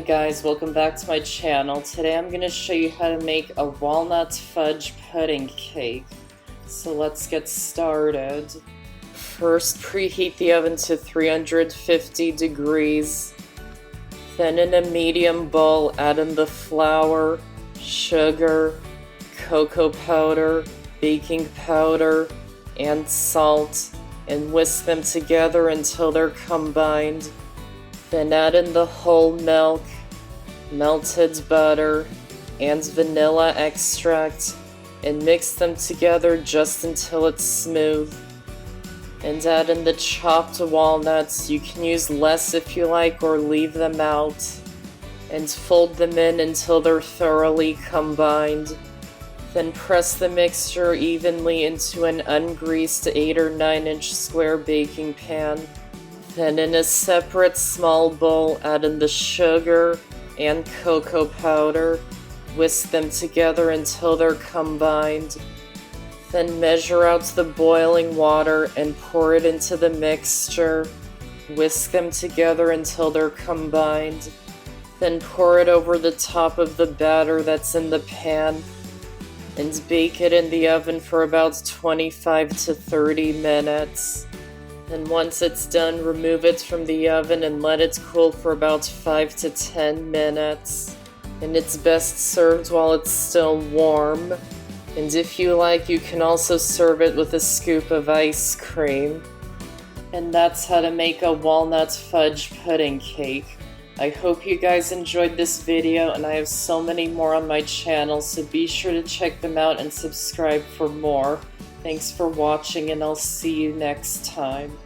guys, welcome back to my channel. Today I'm going to show you how to make a walnut fudge pudding cake. So let's get started. First, preheat the oven to 350 degrees. Then in a medium bowl, add in the flour, sugar, cocoa powder, baking powder, and salt, and whisk them together until they're combined. Then add in the whole milk, melted butter, and vanilla extract, and mix them together just until it's smooth. And add in the chopped walnuts. You can use less if you like or leave them out. And fold them in until they're thoroughly combined. Then press the mixture evenly into an ungreased 8 or 9 inch square baking pan. Then in a separate small bowl, add in the sugar and cocoa powder. Whisk them together until they're combined. Then measure out the boiling water and pour it into the mixture. Whisk them together until they're combined. Then pour it over the top of the batter that's in the pan and bake it in the oven for about 25 to 30 minutes. And once it's done, remove it from the oven and let it cool for about 5 to 10 minutes. And it's best served while it's still warm. And if you like, you can also serve it with a scoop of ice cream. And that's how to make a walnut fudge pudding cake. I hope you guys enjoyed this video, and I have so many more on my channel, so be sure to check them out and subscribe for more. Thanks for watching, and I'll see you next time.